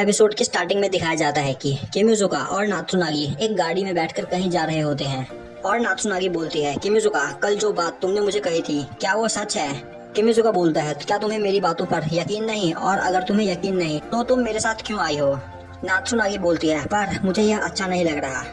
Episode के starting में दिखाया जाता है कि किमिजुका और नात्सुनागी एक गाड़ी में बैठकर कहीं जा रहे होते हैं और नात्सुनागी बोलती है, किमिजुका कल जो बात तुमने मुझे कही थी क्या वो सच है? किमिजुका बोलता है, क्या तुम्हें मेरी बातों पर यकीन नहीं, और अगर तुम्हें यकीन नहीं तो तुम मेरे साथ क्यों आई हो? नात्सुनागी बोलती है, पर मुझे यह अच्छा नहीं लग रहा।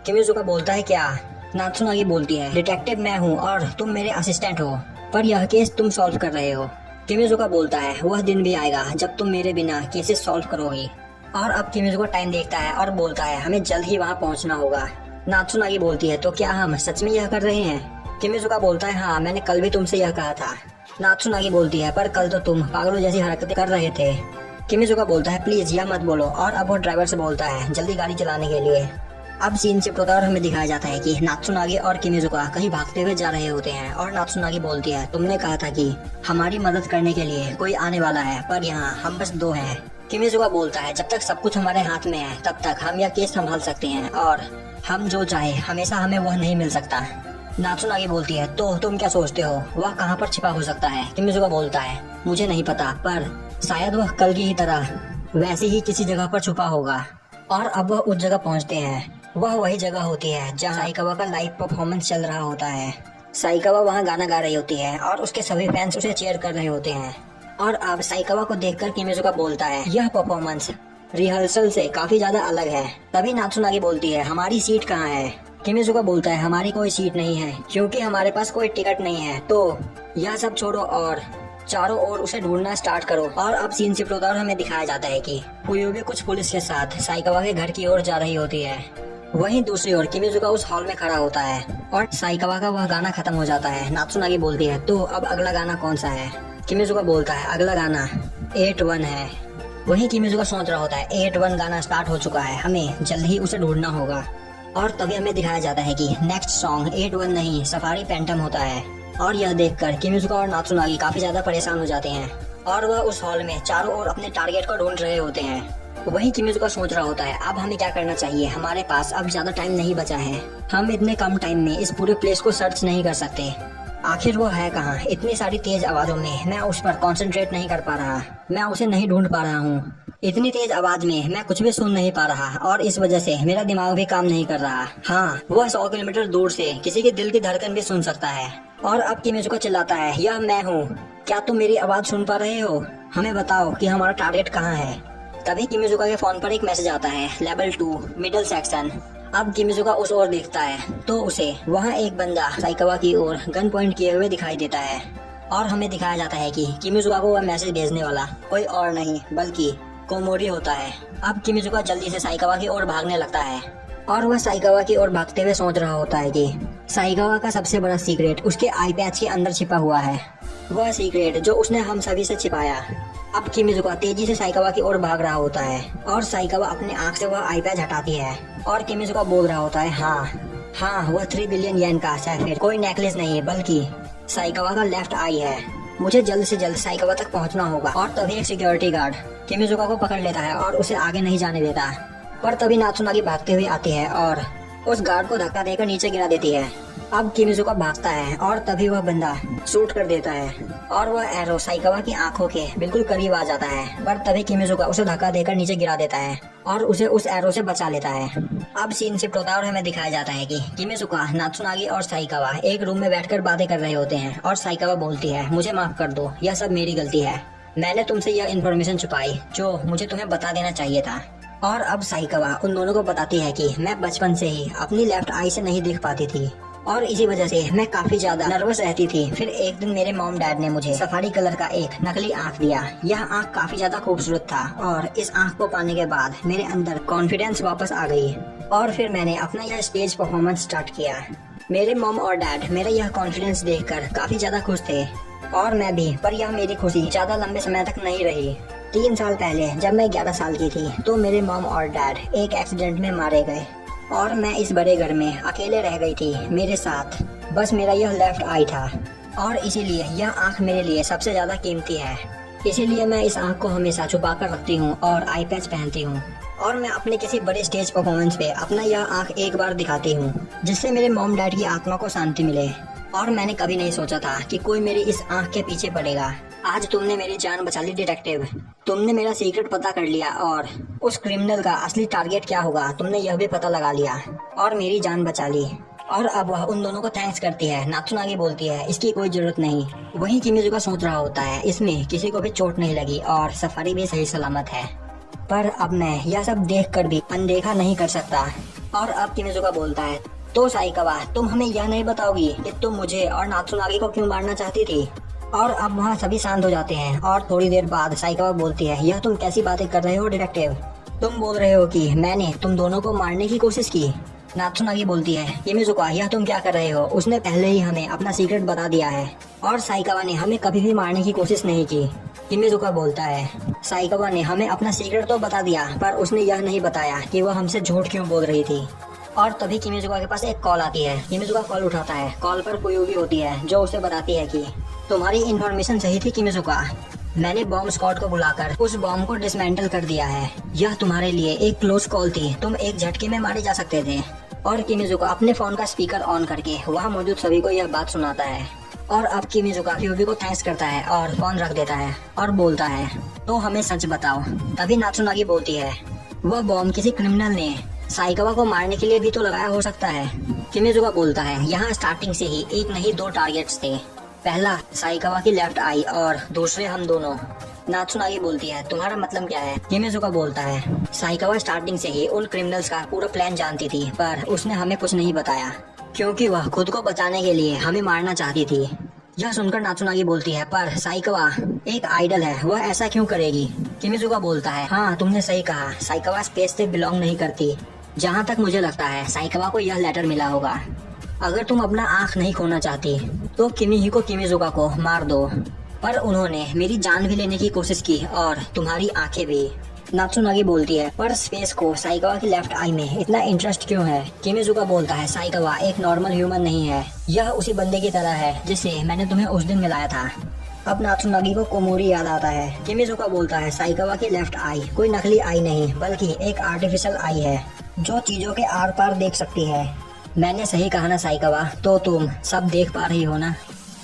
किमिजुका बोलता है, क्या? नात्सुनागी बोलती है, डिटेक्टिव मैं हूँ और तुम मेरे असिस्टेंट हो, पर यह केस तुम सॉल्व कर रहे हो। किमिजुका बोलता है, वह दिन भी आएगा जब तुम मेरे बिना केसेस सॉल्व करोगी। और अब किमिजुका टाइम देखता है और बोलता है, हमें जल्द ही वहाँ पहुँचना होगा। नात्सुनागी बोलती है, तो क्या हम सच में यह कर रहे हैं? किमिजुका बोलता है, हाँ, मैंने कल भी तुमसे यह कहा था। नात्सुनागी बोलती है, पर कल तो तुम पागलों जैसी हरकतें कर रहे थे। किमिजुका बोलता है, प्लीज यह मत बोलो, और अब वो ड्राइवर से बोलता है जल्दी गाड़ी चलाने के लिए। अब सीन शिफ्ट होता है और हमें दिखाया जाता है कि नात्सुनागी और किमिजुका कहीं भागते हुए जा रहे होते हैं और नात्सुनागी बोलती है, तुमने कहा था कि हमारी मदद करने के लिए कोई आने वाला है, पर यहाँ हम बस दो हैं। किमिजुका बोलता है, जब तक सब कुछ हमारे हाथ में है तब तक हम यह केस संभाल सकते हैं, और हम जो चाहे हमेशा हमें वह नहीं मिल सकता। नात्सुनागी बोलती है, तो तुम क्या सोचते हो वह कहाँ पर छिपा हो सकता है? किमिजुका बोलता है, मुझे नहीं पता, पर शायद वह कल की ही तरह वैसे ही किसी जगह पर छुपा होगा। और अब वह उस जगह पहुँचते हैं। वह वही जगह होती है जहाँ साइकावा का लाइव परफॉर्मेंस चल रहा होता है। साइकावा वहाँ गाना गा रही होती है और उसके सभी फैंस उसे चीयर कर रहे होते हैं। और अब साइकावा को देखकर किमिजुका बोलता है, यह परफॉर्मेंस रिहर्सल से काफी ज्यादा अलग है। तभी नात्सुनागी बोलती है, हमारी सीट कहाँ है? किमिजुका बोलता है, हमारी कोई सीट नहीं है क्योंकि हमारे पास कोई टिकट नहीं है, तो यह सब छोड़ो और चारों ओर उसे ढूंढना स्टार्ट करो। और अब सीन शिफ्ट होता है और हमें दिखाया जाता है कि फुयुबे कुछ पुलिस के साथ साइकावा के घर की ओर जा रही होती है। वहीं दूसरी ओर किमिजुका उस हॉल में खड़ा होता है और साइकावा का वह गाना खत्म हो जाता है। नात्सुनागी बोलती है, तो अब अगला गाना कौन सा है? किमिजुका बोलता है, अगला गाना 8-1 है। वहीं किमिजुका सोच रहा होता है, 8-1 गाना स्टार्ट हो चुका है, हमें जल्द ही उसे ढूंढना होगा। और तभी हमें दिखाया जाता है कि नेक्स्ट सॉन्ग 8-1 नहीं, सफारी पैंटम होता है। और यह देखकर किमिजुका और नात्सुनागी काफी ज्यादा परेशान हो जाते हैं और वह उस हॉल में चारों ओर अपने टारगेट को ढूंढ रहे होते हैं। वहीं किमिजुका सोच रहा होता है, अब हमें क्या करना चाहिए? हमारे पास अब ज्यादा टाइम नहीं बचा है, हम इतने कम टाइम में इस पूरे प्लेस को सर्च नहीं कर सकते। आखिर वो है कहाँ? इतनी सारी तेज आवाजों में मैं उस पर कंसंट्रेट नहीं कर पा रहा, मैं उसे नहीं ढूंढ पा रहा हूँ। इतनी तेज आवाज में मैं कुछ भी सुन नहीं पा रहा और इस वजह से मेरा दिमाग भी काम नहीं कर रहा। हाँ, वह 100 किलोमीटर दूर से किसी के दिल की धड़कन भी सुन सकता है। और अब किमिजुका चिल्लाता है, यह मैं हूँ, क्या तुम मेरी आवाज सुन पा रहे हो? हमें बताओ कि हमारा टारगेट कहाँ है। तभी किमिजुका के फोन पर एक मैसेज आता है, लेवल 2 मिडिल सेक्शन। अब किमिजुका उस ओर देखता है तो उसे वहाँ एक बंदा साइकावा की ओर गन पॉइंट किए हुए दिखाई देता है। और हमें दिखाया जाता है कि किमिजुका को वह मैसेज भेजने वाला कोई और नहीं बल्कि कोमोरी होता है। अब किमिजुका जल्दी से साइकावा की ओर भागने लगता है और वह साइकावा की ओर भागते हुए सोच रहा होता है कि साइकावा का सबसे बड़ा सीक्रेट उसके आई पैच के अंदर छिपा हुआ है, वह सीक्रेट जो उसने हम सभी से छिपाया। अब किमिजुका तेजी से साइकावा की ओर भाग रहा होता है और साइकावा अपने आँख से वह आई पैच हटाती है और किमिजुका बोल रहा होता है, हाँ, वह 3 बिलियन येन का सैफिर कोई नेकलेस नहीं है बल्कि साइकावा का लेफ्ट आई है। मुझे जल्द से जल्द साइकावा तक पहुंचना होगा। और तभी एक सिक्योरिटी गार्ड किमिजुका को पकड़ लेता है और उसे आगे नहीं जाने देता। पर तभी नात्सुनागी भागते हुए आती है और उस गार्ड को धक्का देकर नीचे गिरा देती है। अब किमिजुका भागता है और तभी वह बंदा शूट कर देता है और वह एरो साइकावा की आंखों के बिल्कुल करीब आ जाता है। पर तभी किमिजुका उसे धक्का देकर नीचे गिरा देता है और उसे उस एरो से बचा लेता है। अब सीन शिफ्ट होता है और हमें दिखाया जाता है कि किमिजुका, नात्सुनागी और साइकावा एक रूम में बैठकर बातें कर रहे होते हैं और साइकावा बोलती है, मुझे माफ कर दो, यह सब मेरी गलती है, मैंने तुमसे यह इन्फॉर्मेशन छुपाई जो मुझे तुम्हें बता देना चाहिए था। और अब साइकावा उन दोनों को बताती है कि मैं बचपन से ही अपनी लेफ्ट आई से नहीं देख पाती थी और इसी वजह से मैं काफी ज्यादा नर्वस रहती थी। फिर एक दिन मेरे मॉम डैड ने मुझे सफारी कलर का एक नकली आँख दिया। यह आँख काफी ज्यादा खूबसूरत था और इस आँख को पाने के बाद मेरे अंदर कॉन्फिडेंस वापस आ गई और फिर मैंने अपना यह स्टेज परफॉर्मेंस स्टार्ट किया। मेरे मॉम और डैड मेरा यह कॉन्फिडेंस देखकर काफी ज्यादा खुश थे और मैं भी, पर यह मेरी खुशी ज्यादा लंबे समय तक नहीं रही। 3 साल पहले जब मैं 11 साल की थी तो मेरे मॉम और डैड एक एक्सीडेंट में मारे गए और मैं इस बड़े घर में अकेले रह गई थी। मेरे साथ बस मेरा यह लेफ्ट आई था और इसीलिए यह आँख मेरे लिए सबसे ज्यादा कीमती है। इसीलिए मैं इस आँख को हमेशा छुपा कर रखती हूँ और आई पैच पहनती हूँ और मैं अपने किसी बड़े स्टेज परफॉर्मेंस पे अपना यह आँख एक बार दिखाती हूँ जिससे मेरे मॉम डैड की आत्मा को शांति मिले। और मैंने कभी नहीं सोचा था कि कोई मेरी इस आँख के पीछे पड़ेगा। आज तुमने मेरी जान बचा ली डिटेक्टिव। तुमने मेरा सीक्रेट पता कर लिया और उस क्रिमिनल का असली टारगेट क्या होगा तुमने यह भी पता लगा लिया और मेरी जान बचा ली। और अब वह उन दोनों को थैंक्स करती है। नात्सुनागी बोलती है इसकी कोई जरूरत नहीं। वहीं किमिजुका सोच रहा होता है इसमें किसी को भी चोट नहीं लगी और सफारी भी सही सलामत है, पर अब मैं यह सब देख कर भी अनदेखा नहीं कर सकता। और अब किमिजुका बोलता है तो साइकावा तुम हमें यह नहीं बताओगी कि तुम मुझे और नात्सुनागी को क्यों मारना चाहती थी। और अब वहाँ सभी शांत हो जाते हैं और थोड़ी देर बाद साइकावा बोलती है यह तुम कैसी बातें कर रहे हो डिटेक्टिव। तुम बोल रहे हो कि मैंने तुम दोनों को मारने की कोशिश की। नात्सुनागी बोलती है किमिजुका यह तुम क्या कर रहे हो, उसने पहले ही हमें अपना सीक्रेट बता दिया है और साइकावा ने हमें कभी भी मारने की कोशिश नहीं की। किमिजुका बोलता है साइकावा ने हमें अपना सीक्रेट तो बता दिया पर उसने यह नहीं बताया कि वह हमसे झूठ क्यों बोल रही थी। और तभी किमिजुका के पास एक कॉल आती है। किमिजुका कॉल उठाता है। कॉल पर कोयूगी होती है जो उसे बताती है कि तुम्हारी इन्फॉर्मेशन सही थी किमिजुका, मैंने बॉम्ब स्क्वाड को बुलाकर उस बॉम्ब को डिसमेंटल कर दिया है। यह तुम्हारे लिए एक क्लोज कॉल थी, तुम एक झटके में मारे जा सकते थे। और किमिजुका अपने फोन का स्पीकर ऑन करके वहाँ मौजूद सभी को यह बात सुनाता है। और अब किमिजुका क्यूबी को थैंक्स करता है और फोन रख देता है और बोलता है तो हमें सच बताओ। तभी नात्सुनागी बोलती है वह बॉम्ब किसी क्रिमिनल ने साइकावा को मारने के लिए भी तो लगाया हो सकता है। किमिजुका बोलता है यहाँ स्टार्टिंग से ही एक नहीं दो टारगेट्स थे, पहला साइकावा की लेफ्ट आई और दूसरे हम दोनों। नात्सुनागी बोलती है तुम्हारा मतलब क्या है। किमिजुका बोलता है साइकावा स्टार्टिंग से ही उन क्रिमिनल्स का पूरा प्लान जानती थी पर उसने हमें कुछ नहीं बताया क्योंकि वह खुद को बचाने के लिए हमें मारना चाहती थी। यह सुनकर नात्सुनागी बोलती है पर साइकावा एक आइडल है, वह ऐसा क्यों करेगी। किमिजुका बोलता है हाँ तुमने सही कहा, साइकावा स्पेस से बिलोंग नहीं करती। जहाँ तक मुझे लगता है साइकावा को यह लेटर मिला होगा। अगर तुम अपना आँख नहीं खोना चाहती तो किमिहिको किमिजुका को मार दो, पर उन्होंने मेरी जान भी लेने की कोशिश की और तुम्हारी आंखें भी। नात्सुनागी बोलती है पर स्पेस को साइकावा की लेफ्ट आई में इतना इंटरेस्ट क्यों है। किमिजुका बोलता है साइकावा एक नॉर्मल ह्यूमन नहीं है, यह उसी बंदे की तरह है जिसे मैंने तुम्हें उस दिन मिलाया था। अब नात्सुनागी को कोमोरी याद आता है। किमिजुका बोलता है साइकावा की लेफ्ट आई कोई नकली आई नहीं बल्कि एक आर्टिफिशियल आई है जो चीजों के आर पार देख सकती है। मैंने सही कहा ना साइकावा, तो तुम सब देख पा रही हो ना।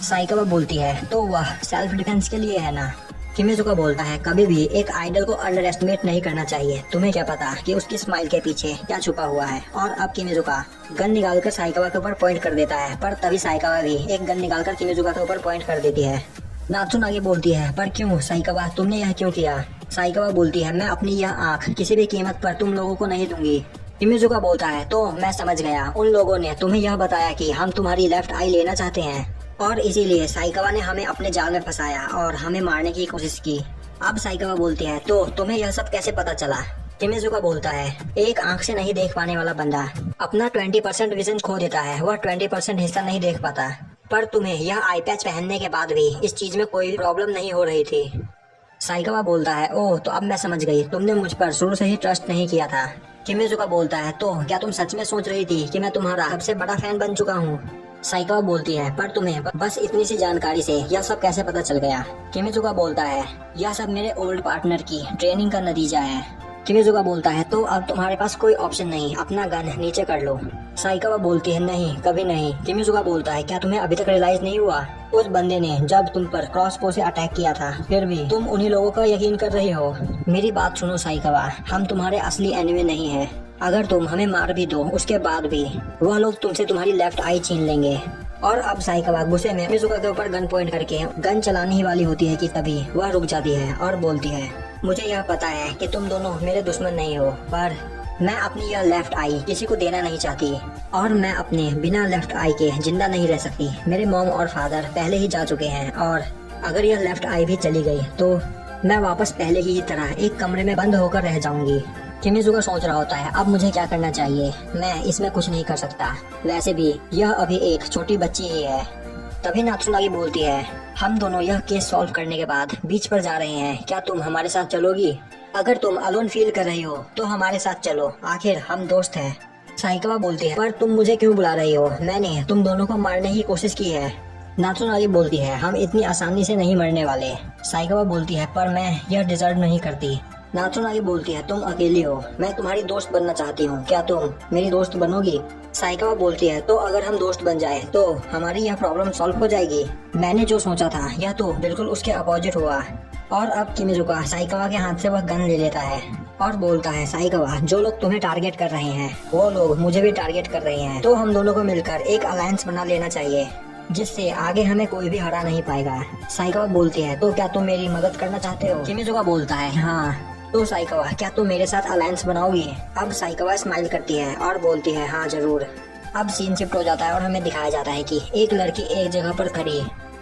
साइकावा बोलती है तो वह सेल्फ डिफेंस के लिए है ना। किमिजुका बोलता है कभी भी एक आइडल को अंडर एस्टिमेट नहीं करना चाहिए, तुम्हें क्या पता कि उसकी स्माइल के पीछे क्या छुपा हुआ है। और अब किमिजुका गन निकालकर साइकावा के ऊपर पॉइंट कर देता है, पर तभी साइकावा भी एक गन निकालकर किमिजुका के ऊपर पॉइंट कर देती है। नात्सुनागी बोलती है पर क्यों साइकावा, तुमने यह क्यों किया। साइकावा बोलती है मैं अपनी यह आँख किसी भी कीमत पर तुम लोगों को नहीं दूंगी। किमिजुका बोलता है तो मैं समझ गया, उन लोगों ने तुम्हें यह बताया कि हम तुम्हारी लेफ्ट आई लेना चाहते हैं और इसीलिए साइकावा ने हमें अपने जाल में फंसाया और हमें मारने की कोशिश की। अब साइकावा बोलती है तो तुम्हें यह सब कैसे पता चला। किमिजुका बोलता है एक आंख से नहीं देख पाने वाला बंदा अपना 20% विजन खो देता है, वह 20% हिस्सा नहीं देख पाता। पर तुम्हें यह आई पैच पहनने के बाद भी इस चीज में कोई प्रॉब्लम नहीं हो रही थी। साइकावा बोलता है ओह तो अब मैं समझ गई, तुमने मुझ पर शुरू से ही ट्रस्ट नहीं किया था। किमिजुका बोलता है तो क्या तुम सच में सोच रही थी कि मैं तुम्हारा सबसे बड़ा फैन बन चुका हूँ। साइकावा बोलती है पर तुम्हें बस इतनी सी जानकारी से यह सब कैसे पता चल गया। किमिजुका बोलता है यह सब मेरे ओल्ड पार्टनर की ट्रेनिंग का नतीजा है। किमिजुका बोलता है तो अब तुम्हारे पास कोई ऑप्शन नहीं, अपना गन नीचे कर लो। साइकावा बोलती है नहीं कभी नहीं। किमिजुका बोलता है क्या तुम्हें अभी तक रियलाइज नहीं हुआ, उस बंदे ने जब तुम पर क्रॉसबो से अटैक किया था फिर भी तुम उन्हीं लोगों का यकीन कर रही हो। मेरी बात सुनो साइकावा, हम तुम्हारे असली एनिमी नहीं है। अगर तुम हमें मार भी दो उसके बाद भी वह लोग तुमसे तुम्हारी लेफ्ट आई छीन लेंगे। और अब साइकावा गुस्से में किमिजुका के ऊपर गन पॉइंट करके गन चलाने ही वाली होती है कि तभी वह रुक जाती है और बोलती है मुझे यह पता है कि तुम दोनों मेरे दुश्मन नहीं हो, पर मैं अपनी यह लेफ्ट आई किसी को देना नहीं चाहती और मैं अपने बिना लेफ्ट आई के जिंदा नहीं रह सकती। मेरे मॉम और फादर पहले ही जा चुके हैं और अगर यह लेफ्ट आई भी चली गई तो मैं वापस पहले की तरह एक कमरे में बंद होकर रह जाऊंगी। किमिजुका सोच रहा होता है अब मुझे क्या करना चाहिए, मैं इसमें कुछ नहीं कर सकता, वैसे भी यह अभी एक छोटी बच्ची ही है। तभी नात्सुनागी बोलती है हम दोनों यह केस सॉल्व करने के बाद बीच पर जा रहे हैं, क्या तुम हमारे साथ चलोगी। अगर तुम अलोन फील कर रही हो तो हमारे साथ चलो, आखिर हम दोस्त हैं। साइकावा बोलती है पर तुम मुझे क्यों बुला रही हो, मैंने तुम दोनों को मारने की कोशिश की है। नात्सुनागी बोलती है हम इतनी आसानी से नहीं मरने वाले। साइकावा बोलती है पर मैं यह डिजर्व नहीं करती। नात्सुनागी बोलती है, तुम अकेली हो, मैं तुम्हारी दोस्त बनना चाहती हूँ, क्या तुम मेरी दोस्त बनोगी? साइकावा बोलती है, तो अगर हम दोस्त बन जाए तो हमारी यह प्रॉब्लम सॉल्व हो जाएगी। मैंने जो सोचा था यह तो बिल्कुल उसके अपोजिट हुआ। और अब किमिजुका साइकावा के हाथ से वह गन ले लेता है और बोलता है, साइकावा, जो लोग तुम्हें टारगेट कर रहे हैं वो लोग मुझे भी टारगेट कर रहे हैं, तो हम दोनों को मिलकर एक अलायंस बना लेना चाहिए जिससे आगे हमें कोई भी हरा नहीं पाएगा। साइकावा बोलती है, तो क्या तुम मेरी मदद करना चाहते हो? किमिजुका बोलता है, हाँ। तो साइकावा, क्या तुम मेरे साथ अलायंस बनाओगी? अब साइकावा स्माइल करती है और बोलती है, हाँ जरूर। अब सीन शिफ्ट हो जाता है और हमें दिखाया जाता है कि एक लड़की एक जगह पर खड़ी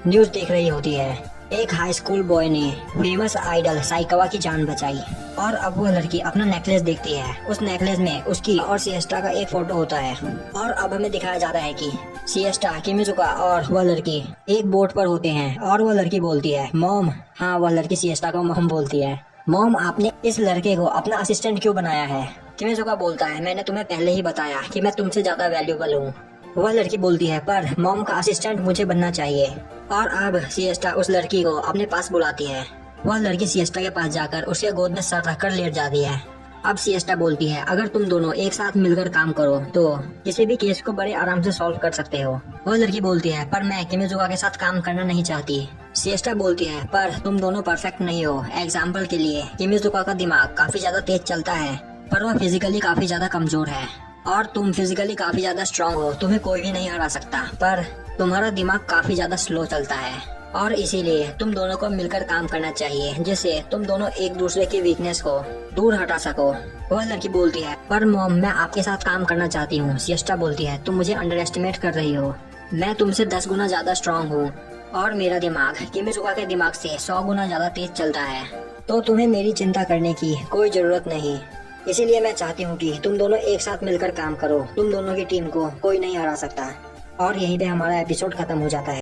न्यूज देख रही होती है। एक हाई स्कूल बॉय ने फेमस आइडल साइकावा की जान बचाई और अब वो लड़की अपना नेकलेस देखती है। उस नेकलेस में उसकी और सिएस्टा का एक फोटो होता है और अब हमें दिखाया जाता है कि सिएस्टा, किमिजुका और वह लड़की एक बोट पर होते हैं और वह लड़की बोलती है, मॉम। हाँ, वह लड़की सिएस्टा को मॉम बोलती है, मॉम आपने इस लड़के को अपना असिस्टेंट क्यों बनाया है? किमिजुका बोलता है, मैंने तुम्हें पहले ही बताया कि मैं तुमसे ज्यादा वैल्यूबल हूँ। वह लड़की बोलती है, पर मॉम का असिस्टेंट मुझे बनना चाहिए। और अब सिएस्टा उस लड़की को अपने पास बुलाती है। वह लड़की सिएस्टा के पास जाकर उसके गोद में सर रखकर लेट जाती है। अब सिएस्टा बोलती है, अगर तुम दोनों एक साथ मिलकर काम करो तो किसी भी केस को बड़े आराम से सॉल्व कर सकते हो। वह लड़की बोलती है, पर मैं किमिजुका के साथ काम करना नहीं चाहती। सिएस्टा बोलती है, पर तुम दोनों परफेक्ट नहीं हो। एग्जाम्पल के लिए किमिजुका का दिमाग काफी ज्यादा तेज चलता है, पर वह फिजिकली काफी ज्यादा कमजोर है और तुम फिजिकली काफी ज्यादा स्ट्रांग हो, तुम्हें कोई भी नहीं हरा सकता, पर तुम्हारा दिमाग काफी ज्यादा स्लो चलता है और इसीलिए तुम दोनों को मिलकर काम करना चाहिए जिससे तुम दोनों एक दूसरे की वीकनेस को दूर हटा सको। वह लड़की बोलती है, पर मॉम मैं आपके साथ काम करना चाहती हूँ। सिएस्टा बोलती है, तुम मुझे अंडर एस्टिमेट कर रही हो, मैं तुमसे 10 गुना ज्यादा स्ट्रांग हूँ और मेरा दिमाग किमिजुका के दिमाग से 100 गुना ज्यादा तेज चलता है, तो तुम्हें मेरी चिंता करने की कोई जरूरत नहीं। इसीलिए मैं चाहती हूँ कि तुम दोनों एक साथ मिलकर काम करो, तुम दोनों की टीम को कोई नहीं हरा सकता। और यहीं पे हमारा एपिसोड खत्म हो जाता है।